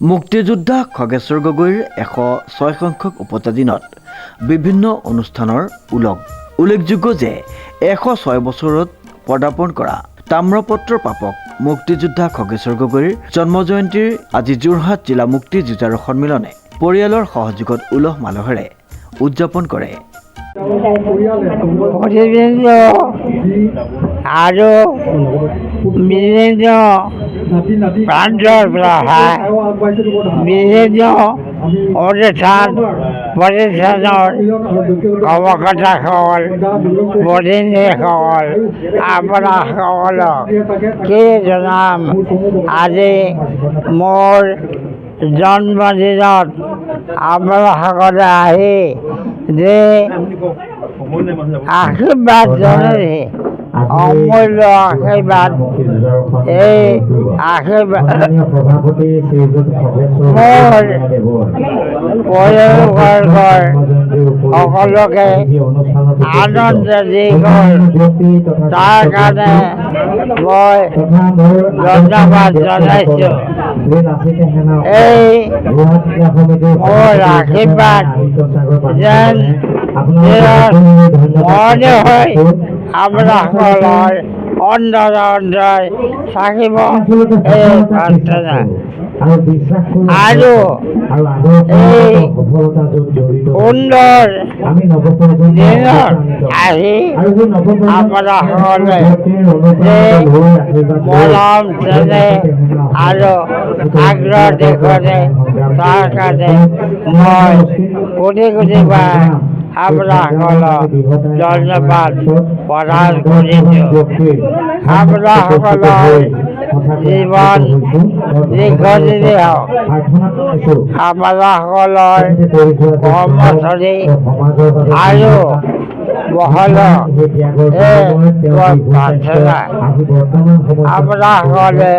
মুক্তিযোদ্ধা খগেশ্বৰ গগৈৰ 106 সংখ্যক উপতা দিনত বিভিন্ন অনুষ্ঠানৰ উল্লেখযোগ্য যে 106 বছৰত পদাৰ্পণ কৰা তাম্ৰপত্ৰৰ প্ৰাপক মুক্তিযোদ্ধা খগেশ্বৰ গগৈৰ জন্ম জয়ন্তীৰ আজি যোৰহাট জিলা মুক্তি যুঁজাৰু সন্মিলনে পৰিয়ালৰ সহযোগত উলহ মালহেৰে উদযাপন কৰে। আৰু বিভিন্ন প্ৰান্তৰ পৰা বিভিন্ন প্ৰতিষ্ঠানৰ কৰ্মকৰ্তাসকল প্ৰতিনিধিসকল আপোনাসকলক কি জনাম, আজি মোৰ জন্মদিনত আপোনাসকলে আহি যে আশীৰ্বাদ জনাইছে, অমূল্য আশীৰ্বাদ, এই আশীৰ্বাদ মোৰ পৰিয়ালবৰ্গৰ সকলোকে আনন্দ দি গ'ল। তাৰ কাৰণে মই ধন্যবাদ জনাইছোঁ। এই মোৰ আশীৰ্বাদ যেন মনে হয় আপোনাসকলৰ অন্তৰে থাকিব, এই প্ৰাৰ্থনা। আৰু এই সুন্দৰ দিনত আহি আপোনাসকলে মৰম চেনেহ আৰু আগ্ৰহ দেখুৱালে, তাৰ কাৰণে মই কোটি কোটিবাৰ আপোনাসকলক ধন্যবাদ প্ৰদান কৰিছোঁ। আপোনাসকলৰ জীৱন দীৰ্ঘজীৱী হওক, আপোনাসকলৰ কৰ্মচাৰী আৰু বহল প্ৰাৰ্থনা। আপোনাসকলে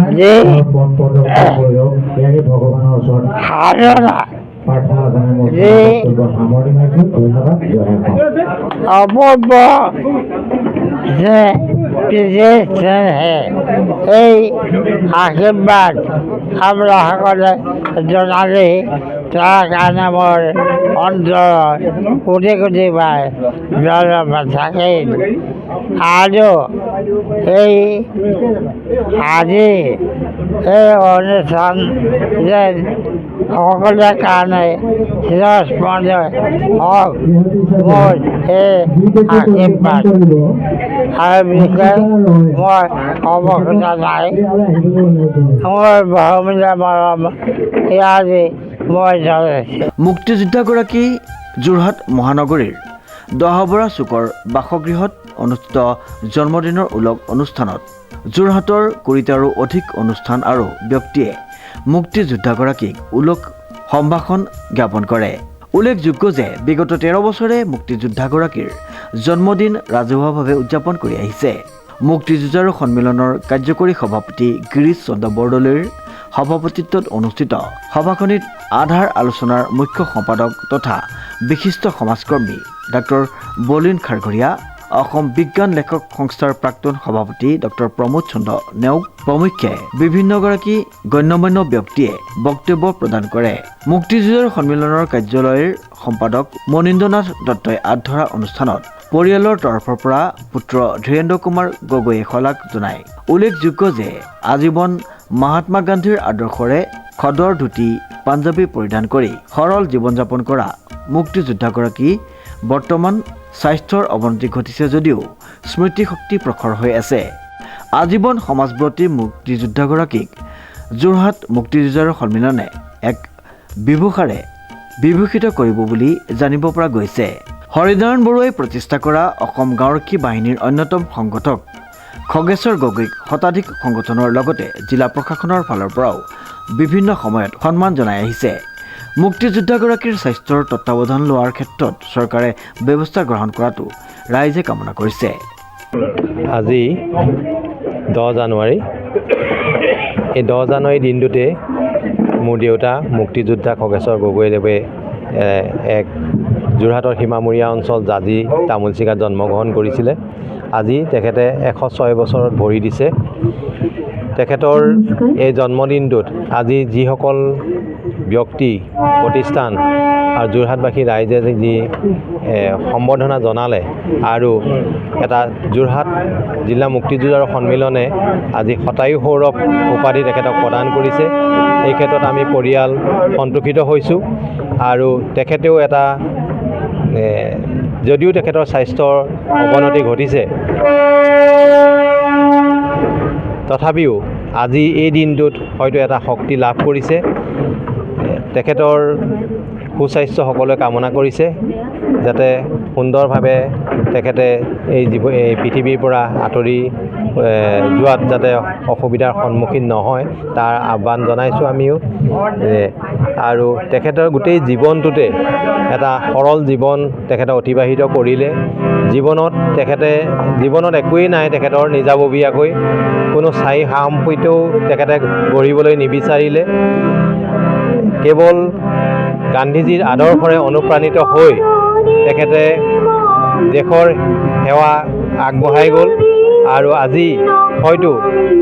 যি সাধনা অপূৰ্ব যে এই আশীৰ্বাদ আপোনাসকলে জনালে, তাৰ কাৰণে মোৰ অন্তৰত কোটি কোটিবাৰ ধন্যবাদ থাকিল। আৰু এই আজি এই অনুষ্ঠান যেন সকলোৰে কাৰণে চিৰস্মৰণীয় হওক, মোৰ এই আশীৰ্বাদ। আৰু বিশেষ মই ক'ব খোজা নাই, মোৰ বহুমূলীয়া মৰম আজি মই জনাইছোঁ। মুক্তিযোদ্ধাগৰাকী যোৰহাট মহানগৰীৰ দহবৰা চুকৰ বাসগৃহত অনুষ্ঠিত জন্মদিনৰ উলগ অনুষ্ঠানত যোৰহাটৰ কোটিৰো অধিক অনুষ্ঠান আৰু ব্যক্তিয়ে মুক্তিযোদ্ধাগৰাকীক উলগ সম্ভাষণ জ্ঞাপন কৰে। উল্লেখযোগ্য যে বিগত 13 বছৰে মুক্তিযোদ্ধাগৰাকীৰ জন্মদিন ৰাজহুৱাভাৱে উদযাপন কৰি আহিছে। মুক্তিযুঁজাৰু সন্মিলনৰ কাৰ্যকৰী সভাপতি গিৰীশ চন্দ্ৰ বৰদলৈৰ সভাপতিত্বত অনুষ্ঠিত সভাখনিত আধাৰ আলোচনাৰ মুখ্য সম্পাদক তথা বিশিষ্ট সমাজকৰ্মী ডক্টৰ বলিন খাৰঘৰীয়া, অসম বিজ্ঞান লেখক সংস্থাৰ প্ৰাক্তন সভাপতি ডক্টৰ প্ৰমোদ চন্দ্ৰ নেওগ প্ৰমুখ্যে বিভিন্নগৰাকী গণ্যমান্য ব্যক্তিয়ে বক্তব্য প্ৰদান কৰে। মুক্তিযুঁজাৰু সন্মিলনৰ কাৰ্যালয়ৰ সম্পাদক মনীন্দ্ৰনাথ দত্তই আঁত ধৰা অনুষ্ঠানত পৰিয়ালৰ তৰফৰ পৰা পুত্ৰ ধীৰেন্দ্ৰ কুমাৰ গগৈয়ে শলাগ জনায়। উল্লেখযোগ্য যে আজীৱন মহাত্মা গান্ধীৰ আদৰ্শৰে খদৰ ধুতি পাঞ্জাবী পৰিধান কৰি সৰল জীৱন যাপন কৰা মুক্তিযোদ্ধাগৰাকী বৰ্তমান স্বাস্থ্যৰ অৱনতি ঘটিছে যদিও স্মৃতিশক্তি প্ৰখৰ হৈ আছে। আজীৱন সমাজব্ৰতী মুক্তিযোদ্ধাগৰাকীক যোৰহাট মুক্তিযুঁজাৰু সন্মিলনে এক বিভূষাৰে বিভূষিত কৰিব বুলি জানিব পৰা গৈছে। হৰিনাৰায়ণ বৰুৱাই প্ৰতিষ্ঠা কৰা অসম গাঁওৰক্ষী বাহিনীৰ অন্যতম সংগঠক খগেশ্বৰ গগৈক শতাধিক সংগঠনৰ লগতে জিলা প্ৰশাসনৰ ফালৰ পৰাও বিভিন্ন সময়ত সন্মান জনাই আহিছে। মুক্তিযোদ্ধাগৰাকীৰ স্বাস্থ্যৰ তত্বাৱধান লোৱাৰ ক্ষেত্ৰত চৰকাৰে ব্যৱস্থা গ্ৰহণ কৰাটো ৰাইজে কামনা কৰিছে। আজি 10 জানুৱাৰী, এই 10 জানুৱাৰী দিনটোতে মোৰ দেউতা মুক্তিযোদ্ধা খগেশ্বৰ গগৈদেৱে এক যোৰহাটৰ সীমামূৰীয়া অঞ্চল জাজি তামোলচিঙাত জন্মগ্ৰহণ কৰিছিলে। আজি তেখেতে 106 বছৰত ভৰি দিছে। তেখেতৰ এই জন্মদিনটোত আজি যিসকল ব্যক্তি প্ৰতিষ্ঠান আৰু যোৰহাটবাসী ৰাইজে যি সম্বৰ্ধনা জনালে আৰু এটা যোৰহাট জিলা মুক্তিযুঁজাৰু সন্মিলনে আজি শতায়ু সৌৰভ উপাধি তেখেতক প্ৰদান কৰিছে। এই ক্ষেত্ৰত আমি পৰিয়াল সন্তোষিত হৈছোঁ আৰু তেখেতেও এটা যদিও তেখেতৰ স্বাস্থ্যৰ অৱনতি ঘটিছে তথাপিও আজি এই দিনটোত হয়তো এটা শক্তি লাভ কৰিছে। তেখেতৰ সুস্বাস্থ্য সকলোৱে কামনা কৰিছে যাতে সুন্দৰভাৱে তেখেতে এই পৃথিৱীৰ পৰা আঁতৰি যোৱাত যাতে অসুবিধাৰ সন্মুখীন নহয় তাৰ আহ্বান জনাইছোঁ আমিও। আৰু তেখেতৰ গোটেই জীৱনটোতে এটা সৰল জীৱন তেখেতে অতিবাহিত কৰিলে। জীৱনত একোৱেই নাই তেখেতৰ নিজাববীয়াকৈ, কোনো স্থায়ী সা সম্পত্তিও তেখেতে গঢ়িবলৈ নিবিচাৰিলে। কেৱল গান্ধীজীৰ আদৰ্শৰে অনুপ্ৰাণিত হৈ তেখেতে দেশৰ সেৱা আগবঢ়াই গ'ল আৰু আজি হয়তো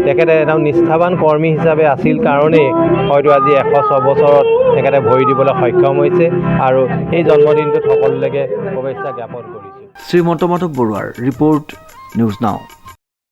তেখেতে একদম নিষ্ঠাৱান কৰ্মী হিচাপে আছিল কাৰণেই হয়তো আজি 106 বছৰত তেখেতে ভৰি দিবলৈ সক্ষম হৈছে আৰু এই জন্মদিনটোত সকলোলৈকে শুভেচ্ছা জ্ঞাপন কৰিছোঁ। শ্ৰীমন্ত মাধৱ বৰুৱাৰ ৰিপৰ্ট, নিউজ নাও।